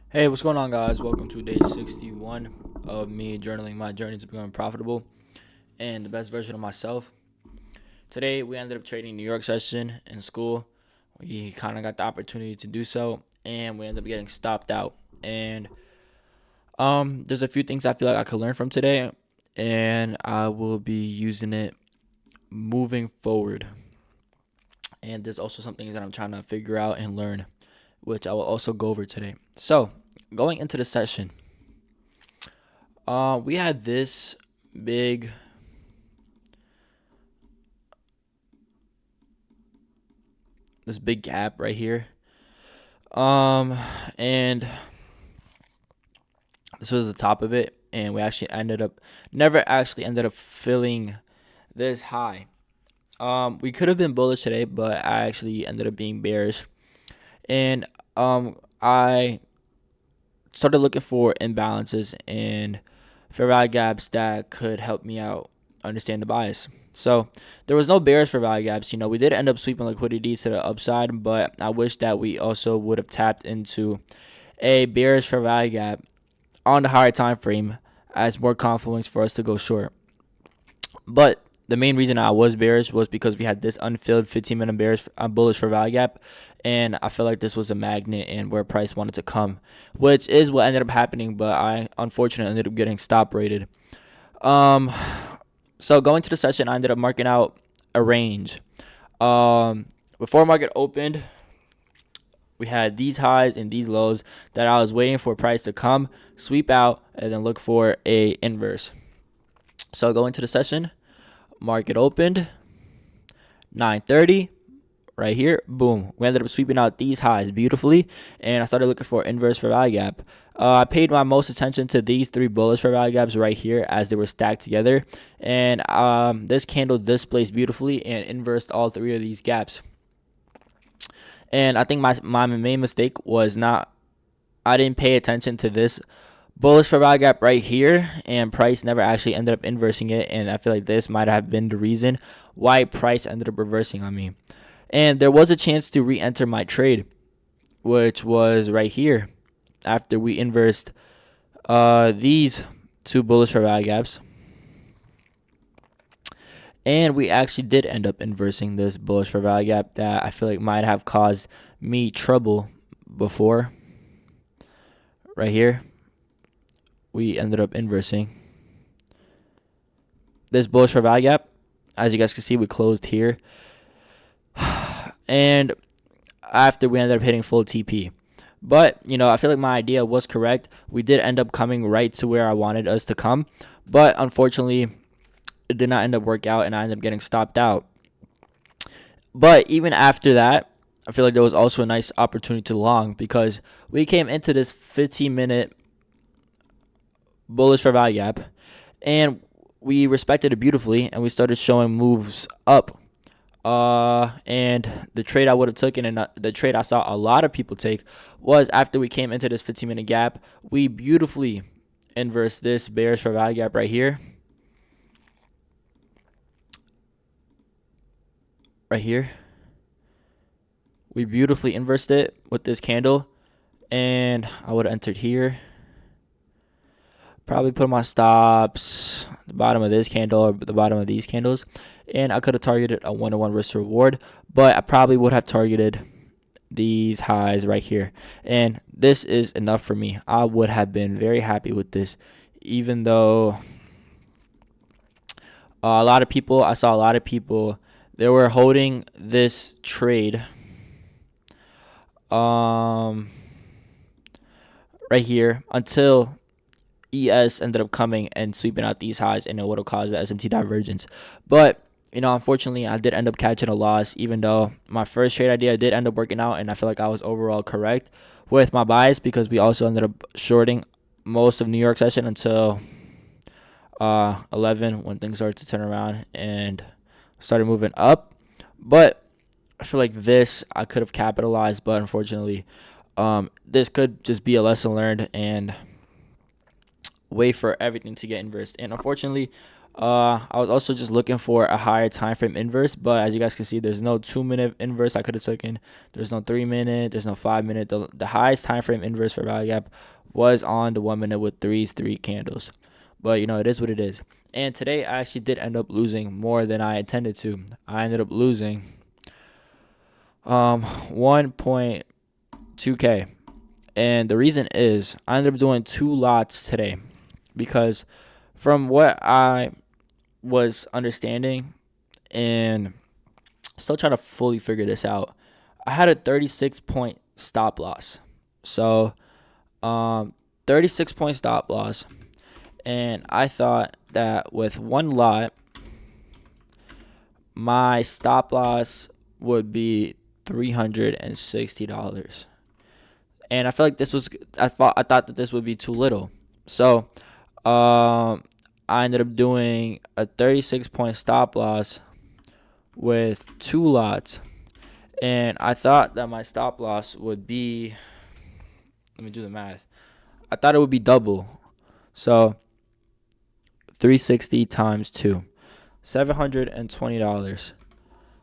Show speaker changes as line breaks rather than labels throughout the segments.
Hey, what's going on, guys? Welcome to day 61 of me journaling my journey to becoming profitable and the best version of myself. Today, we ended up trading New York session in school. We kind of got the opportunity to do so, and we ended up getting stopped out. And there's a few things I feel like I could learn from today, and I will be using it moving forward. And there's also some things that I'm trying to figure out and learn, which I will also go over today. So, going into the session. We had big this big gap right here. And this was the top of it, and we actually never actually ended up filling this high. We could have been bullish today, but I actually ended up being bearish, and I started looking for imbalances and fair value gaps that could help me out understand the bias. So there was no bearish for value gaps. We did end up sweeping liquidity to the upside, but I wish that we also would have tapped into a bearish for value gap on the higher time frame as more confluence for us to go short. But the main reason I was bearish was because we had this unfilled 15-minute bearish bullish for value gap, and I feel like this was a magnet and where price wanted to come, which is what ended up happening. But I unfortunately ended up getting stop rated. Um, so going to the session, I ended up marking out a range. Before market opened, we had these highs and these lows that I was waiting for price to come, sweep out, and then look for a inverse. So going to the session, market opened 9:30 right here. Boom. We ended up sweeping out these highs beautifully, and I started looking for inverse for value gap. I paid my most attention to these three bullish for value gaps right here as they were stacked together, and this candle displays beautifully and inversed all three of these gaps. And I think my main mistake was I didn't pay attention to this bullish for value gap right here, and price never actually ended up inversing it, and I feel like this might have been the reason why price ended up reversing on me. And there was a chance to re-enter my trade, which was right here after we inversed these two bullish for value gaps. And we actually did end up inversing this bullish for value gap that I feel like might have caused me trouble before. Right here, we ended up inversing this bullish for value gap. As you guys can see, we closed here. And after we ended up hitting full TP. But, I feel like my idea was correct. We did end up coming right to where I wanted us to come. But unfortunately, it did not end up work out, and I ended up getting stopped out. But even after that, I feel like there was also a nice opportunity to long because we came into this 15-minute bullish for value gap, and we respected it beautifully, and we started showing moves up. And the trade I would have taken, and the trade I saw a lot of people take, was after we came into this 15-minute gap, we beautifully inverse this bearish for value gap right here. Right here. We beautifully inversed it with this candle, and I would have entered here. Probably put my stops at the bottom of this candle or the bottom of these candles, and I could have targeted a 1-to-1 risk reward, but I probably would have targeted these highs right here, and this is enough for me. I would have been very happy with this, even though I saw a lot of people, they were holding this trade right here until ES ended up coming and sweeping out these highs, and it would have caused the SMT divergence. But unfortunately, I did end up catching a loss, even though my first trade idea did end up working out, and I feel like I was overall correct with my bias because we also ended up shorting most of New York session until 11 when things started to turn around and started moving up. But I feel like this I could have capitalized, but unfortunately, this could just be a lesson learned and wait for everything to get inversed. And unfortunately, I was also just looking for a higher time frame inverse, but as you guys can see, there's no 2 minute inverse I could have taken. There's no 3 minute. There's no 5 minute. The highest time frame inverse for value gap was on the 1 minute with three candles. But it is what it is. And today I actually did end up losing more than I intended to. I ended up losing 1.2k, and the reason is I ended up doing 2 lots today because from what I was understanding and still trying to fully figure this out, I had a 36-point stop loss. So, 36-point stop loss, and I thought that with one lot, my stop loss would be $360. And I feel like I thought that this would be too little. So, I ended up doing a 36-point stop loss with 2 lots, and I thought that my stop loss would be, let me do the math. I thought it would be double. So 360 times 2, $720.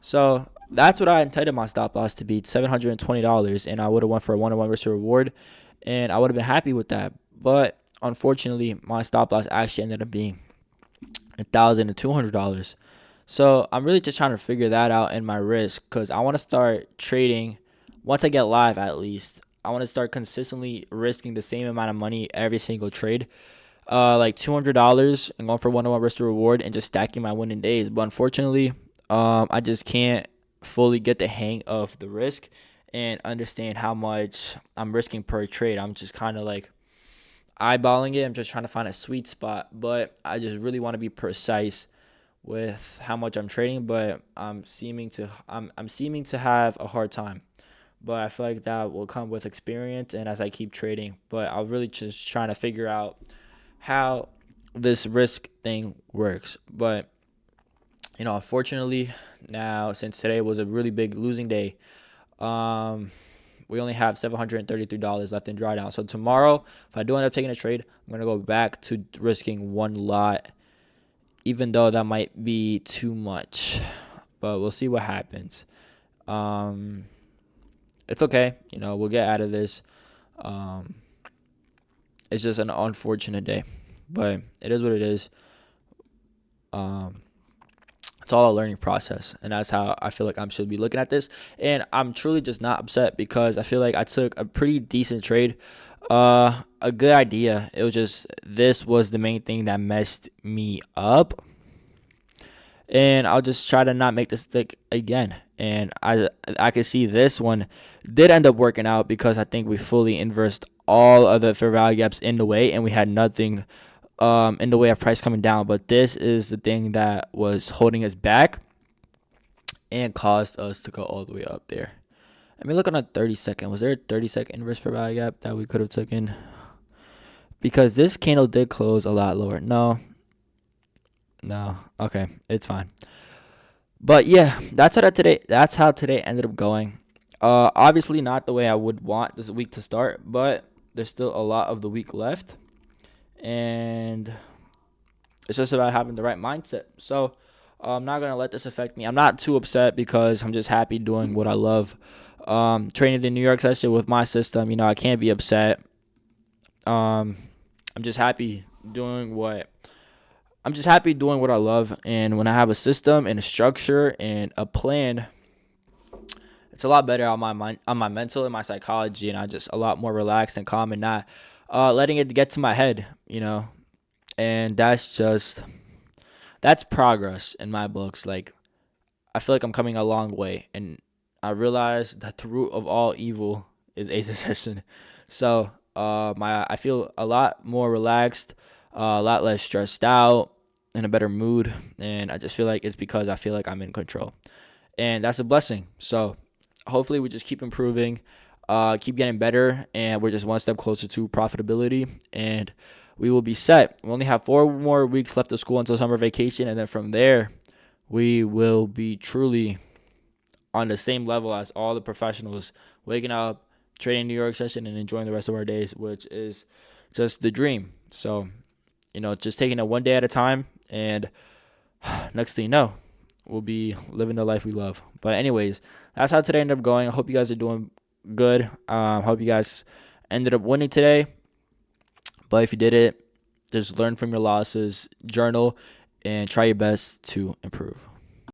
So that's what I intended my stop loss to be, $720, and I would have went for a 1-to-1 risk to reward, and I would have been happy with that. But unfortunately, my stop loss actually ended up being $1,200. So I'm really just trying to figure that out in my risk, because I want to start trading once I get live. At least I want to start consistently risking the same amount of money every single trade, like $200, and going for 1-to-1 risk to reward and just stacking my winning days. But unfortunately, I just can't fully get the hang of the risk and understand how much I'm risking per trade. I'm just kind of like eyeballing it. I'm just trying to find a sweet spot, but I just really want to be precise with how much I'm trading. But I'm seeming to have a hard time. But I feel like that will come with experience and as I keep trading. But I'm really just trying to figure out how this risk thing works. But unfortunately, now since today was a really big losing day, we only have $733 left in drawdown. So tomorrow, if I do end up taking a trade, I'm gonna go back to risking one lot, even though that might be too much. But we'll see what happens. It's okay. We'll get out of this. It's just an unfortunate day, but it is what it is. It's all a learning process, and that's how I feel like I should be looking at this. And I'm truly just not upset because I feel like I took a pretty decent trade, a good idea. It was just this was the main thing that messed me up, and I'll just try to not make this stick again. And I could see this one did end up working out because I think we fully inversed all of the fair value gaps in the way, and we had nothing in the way of price coming down. But this is the thing that was holding us back and caused us to go all the way up there. Let me look on a 30-second. Was there a 30-second inverse fair value gap that we could have taken? Because this candle did close a lot lower. No. Okay, it's fine. But yeah, that's how today ended up going. Obviously not the way I would want this week to start, but there's still a lot of the week left, and it's just about having the right mindset. So I'm not gonna let this affect me. I'm not too upset because I'm just happy doing what I love. Training the New York session with my system, I can't be upset. I'm just happy doing what I love, and when I have a system and a structure and a plan, it's a lot better on my mind, on my mental and my psychology, and I'm just a lot more relaxed and calm and not letting it get to my head, and that's progress in my books. Like, I feel like I'm coming a long way, and I realize that the root of all evil is a succession. So I feel a lot more relaxed, a lot less stressed out, in a better mood, and I just feel like it's because I feel like I'm in control, and that's a blessing. So hopefully we just keep improving, keep getting better, and we're just one step closer to profitability, and we will be set. We only have 4 more weeks left of school until summer vacation, and then from there, we will be truly on the same level as all the professionals, waking up, trading New York session, and enjoying the rest of our days, which is just the dream. So, just taking it one day at a time And next thing you know, we'll be living the life we love. But anyways, that's how today ended up going. I hope you guys are doing good. Hope you guys ended up winning today. But if you did it, just learn from your losses, journal, and try your best to improve.